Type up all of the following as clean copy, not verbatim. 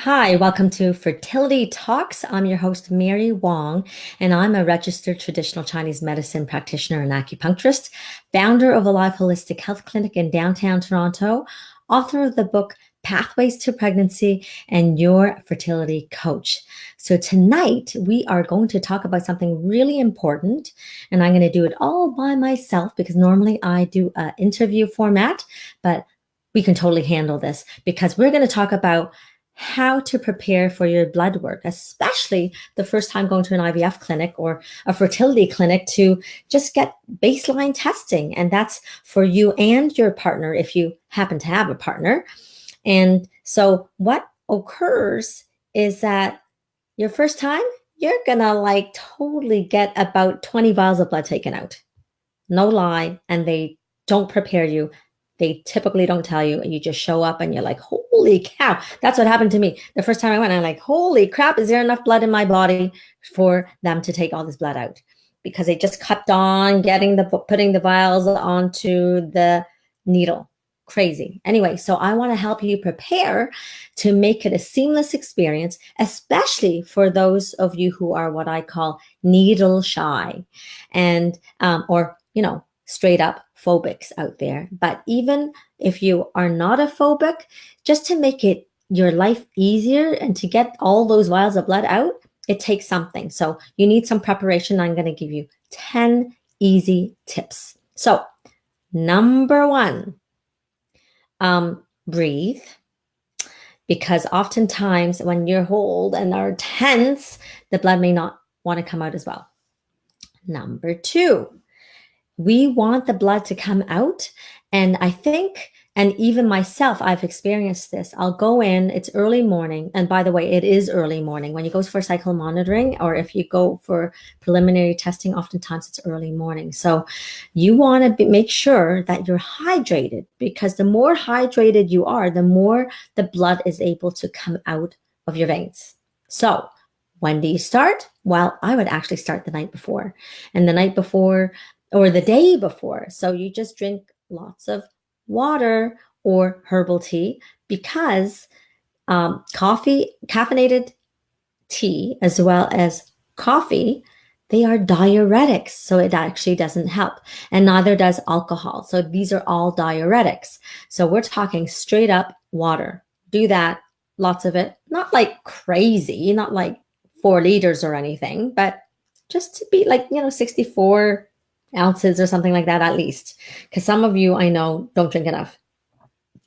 Hi, welcome to Fertility Talks. I'm your host, Mary Wong, and I'm a registered traditional Chinese medicine practitioner and acupuncturist, founder of Alive Holistic Health Clinic in downtown Toronto, author of the book Pathways to Pregnancy, and your fertility coach. So tonight we are going to talk about something really important, and I'm going to do it all by myself because normally I do an interview format, but we can totally handle this because we're going to talk about how to prepare for your blood work, especially the first time going to an IVF clinic or a fertility clinic to just get baseline testing. And that's for you and your partner if you happen to have a partner. And so what occurs is that your first time, you're gonna like totally get about 20 vials of blood taken out. No lie. And they don't prepare you. They typically don't tell you. You just show up and you're like, holy cow. That's what happened to me. The first time I went, I'm like, holy crap, is there enough blood in my body for them to take all this blood out? Because they just kept on putting the vials onto the needle. Crazy. Anyway, so I want to help you prepare to make it a seamless experience, especially for those of you who are what I call needle shy and, straight up phobics out there. But even if you are not a phobic, just to make it your life easier and to get all those vials of blood out, it takes something. So you need some preparation. I'm going to give you 10 easy tips. So number one, breathe. Because oftentimes when you're hold and are tense, the blood may not want to come out as well. Number two, we want the blood to come out. And I think, and even myself, I've experienced this. I'll go in, it's early morning. And by the way, it is early morning. When you go for cycle monitoring, or if you go for preliminary testing, oftentimes it's early morning. So you want to make sure that you're hydrated, because the more hydrated you are, the more the blood is able to come out of your veins. So when do you start? Well, I would actually start the night before. And the night before, or the day before. So you just drink lots of water or herbal tea, because caffeinated tea as well as coffee, they are diuretics. So it actually doesn't help. And neither does alcohol. So these are all diuretics. So we're talking straight up water. Do that, lots of it. Not like crazy, not like 4 liters or anything, but just to be like, 64 ounces or something like that at least, because some of you I know don't drink enough.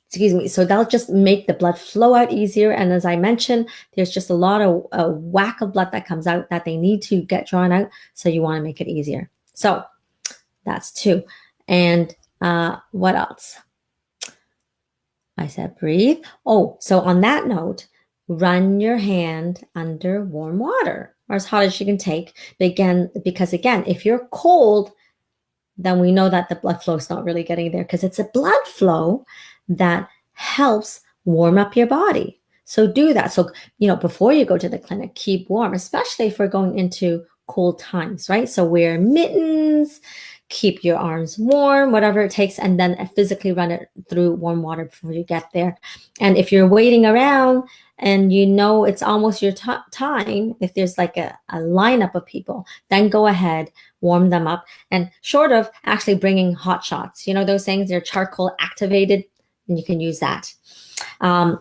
Excuse me. So that'll just make the blood flow out easier. And as I mentioned, there's just a lot of a whack of blood that comes out that they need to get drawn out. So you want to make it easier. So that's 2. And what else? I said breathe. Oh, so on that note, run your hand under warm water, or as hot as you can take. Because again, if you're cold, then we know that the blood flow is not really getting there, because it's a blood flow that helps warm up your body. So do that. So, before you go to the clinic, keep warm, especially if we're going into cold times, right? So wear mittens, keep your arms warm, whatever it takes, and then physically run it through warm water before you get there. And if you're waiting around and it's almost your time, if there's like a lineup of people, then go ahead, warm them up. And short of actually bringing hot shots, those things, they're charcoal activated, and you can use that.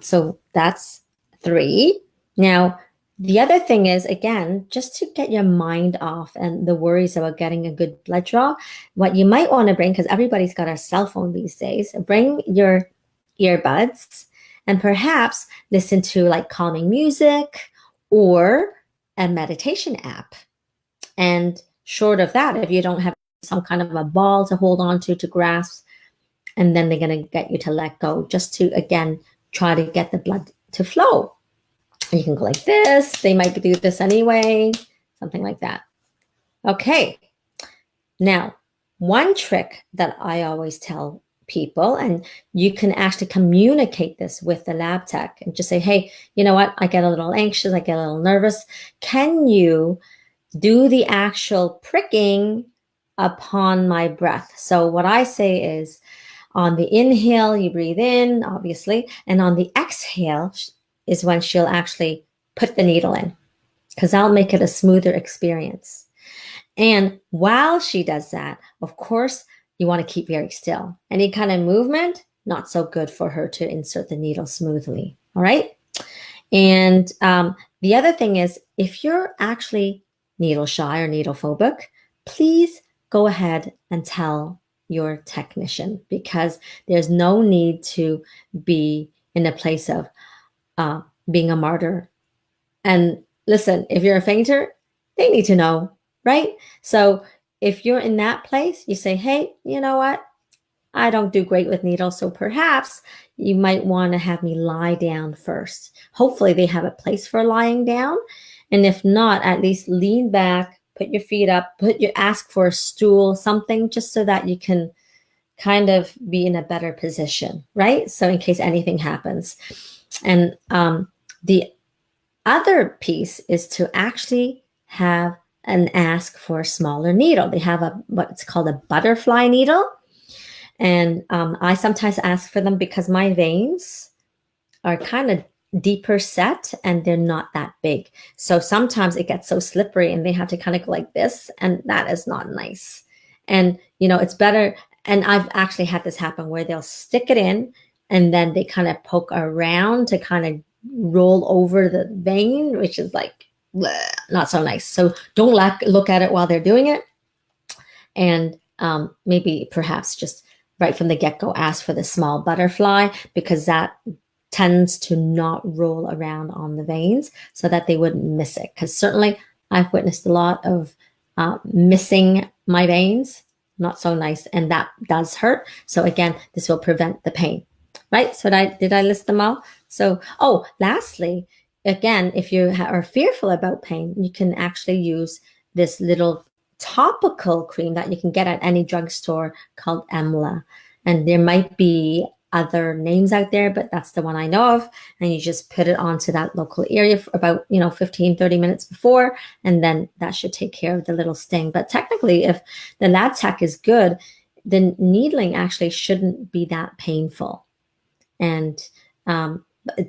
So that's 3. Now, the other thing is, again, just to get your mind off and the worries about getting a good blood draw, what you might want to bring, because everybody's got a cell phone these days, bring your earbuds and perhaps listen to like calming music or a meditation app. And short of that, if you don't have some kind of a ball to hold on to grasp, and then they're going to get you to let go, just to, again, try to get the blood to flow. You can go like this. They might do this anyway, something like that. Okay. Now, one trick that I always tell people, and you can actually communicate this with the lab tech and just say, hey, you know what? I get a little anxious. I get a little nervous. Can you do the actual pricking upon my breath? So what I say is, on the inhale, you breathe in, obviously, and on the exhale, is when she'll actually put the needle in, because I'll make it a smoother experience. And while she does that, of course, you want to keep very still. Any kind of movement, not so good for her to insert the needle smoothly. All right. And the other thing is, if you're actually needle shy or needle phobic, please go ahead and tell your technician, because there's no need to be in a place of being a martyr. And listen, if you're a fainter, they need to know, right? So if you're in that place, you say, hey, you know what? I don't do great with needles, so perhaps you might want to have me lie down first. Hopefully they have a place for lying down. And if not, at least lean back, put your feet up, ask for a stool, something, just so that you can kind of be in a better position, right? So in case anything happens. And the other piece is to actually have an ask for a smaller needle. They have what's called a butterfly needle. And I sometimes ask for them because my veins are kind of deeper set and they're not that big. So sometimes it gets so slippery and they have to kind of go like this, and that is not nice. And, it's better. And I've actually had this happen where they'll stick it in and then they kind of poke around to kind of roll over the vein, which is like bleh, not so nice. So don't look at it while they're doing it. And maybe perhaps just right from the get-go ask for the small butterfly, because that tends to not roll around on the veins so that they wouldn't miss it. Because certainly I've witnessed a lot of missing my veins. Not so nice. And that does hurt. So again, this will prevent the pain, right? So did I list them all? So, lastly, again, if you are fearful about pain, you can actually use this little topical cream that you can get at any drugstore called Emla. And there might be other names out there, but that's the one I know of. And you just put it onto that local area for about, 15, 30 minutes before, and then that should take care of the little sting. But technically, if the lab tech is good, the needling actually shouldn't be that painful. And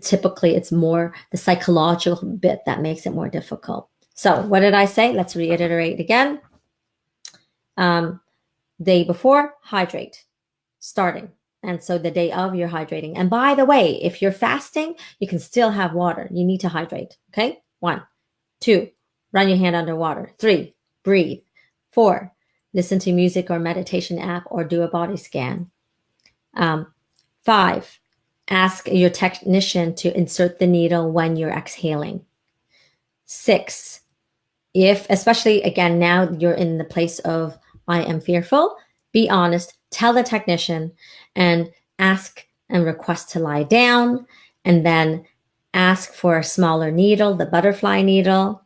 typically it's more the psychological bit that makes it more difficult. So what did I say? Let's reiterate again. Day before, hydrate, starting. And so the day of, you're hydrating. And by the way, if you're fasting, you can still have water. You need to hydrate. Okay. 1, 2, run your hand underwater. 3, breathe. 4, listen to music or meditation app or do a body scan. 5, ask your technician to insert the needle when you're exhaling. 6, especially again, now you're in the place of I am fearful, be honest, tell the technician and ask and request to lie down, and then ask for a smaller needle, the butterfly needle,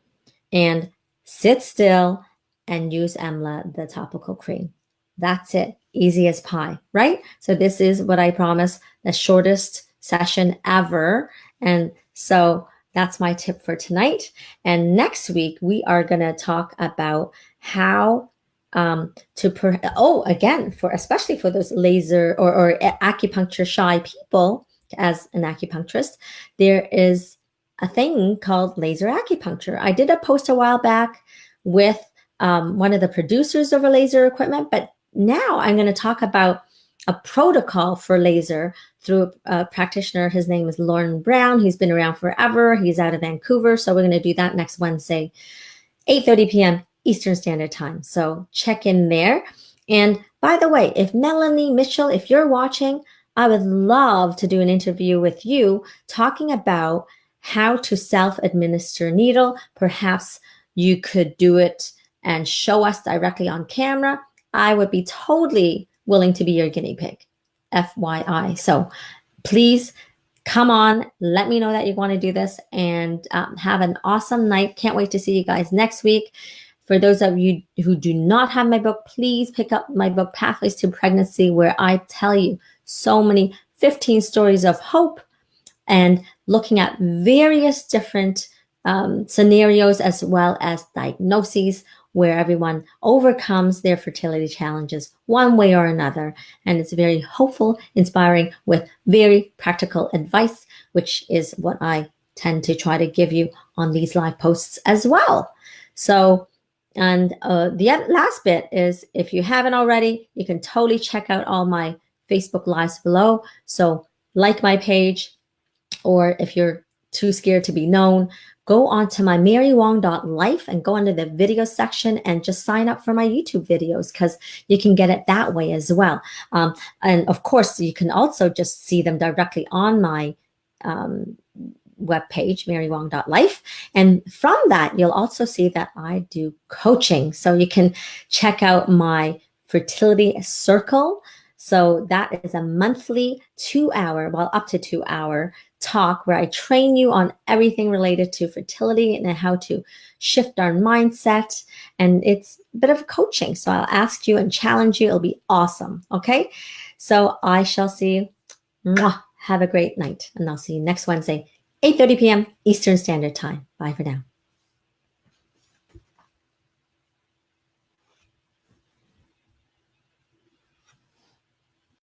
and sit still and use Emla, the topical cream. That's it. Easy as pie, right? So this is what I promise, the shortest session ever. And so that's my tip for tonight. And next week, we are going to talk about how especially for those laser or acupuncture shy people. As an acupuncturist, there is a thing called laser acupuncture. I did a post a while back with one of the producers of a laser equipment, but now I'm going to talk about a protocol for laser through a practitioner. His name is Lauren Brown. He's been around forever. He's out of Vancouver. So we're going to do that next Wednesday, 8:30 p.m. Eastern Standard Time. So check in there. And by the way, if Melanie Mitchell, if you're watching, I would love to do an interview with you talking about how to self-administer needle. Perhaps you could do it and show us directly on camera. I would be totally willing to be your guinea pig, FYI. So please come on, let me know that you want to do this, and have an awesome night. Can't wait to see you guys next week. For those of you who do not have my book, please pick up my book, Pathways to Pregnancy, where I tell you so many 15 stories of hope and looking at various different scenarios as well as diagnoses where everyone overcomes their fertility challenges one way or another. And it's very hopeful, inspiring, with very practical advice, which is what I tend to try to give you on these live posts as well. So, and the last bit is, if you haven't already, you can totally check out all my Facebook lives below. So like my page, or if you're too scared to be known, go on to my marywong.life and go under the video section and just sign up for my YouTube videos, because you can get it that way as well. And of course, you can also just see them directly on my webpage, marywong.life. And from that, you'll also see that I do coaching. So you can check out my fertility circle. So that is a monthly 2-hour, well, up to 2-hour talk where I train you on everything related to fertility and how to shift our mindset. And it's a bit of coaching. So I'll ask you and challenge you. It'll be awesome. Okay. So I shall see you. Mwah. Have a great night. And I'll see you next Wednesday, 8:30 p.m. Eastern Standard Time. Bye for now.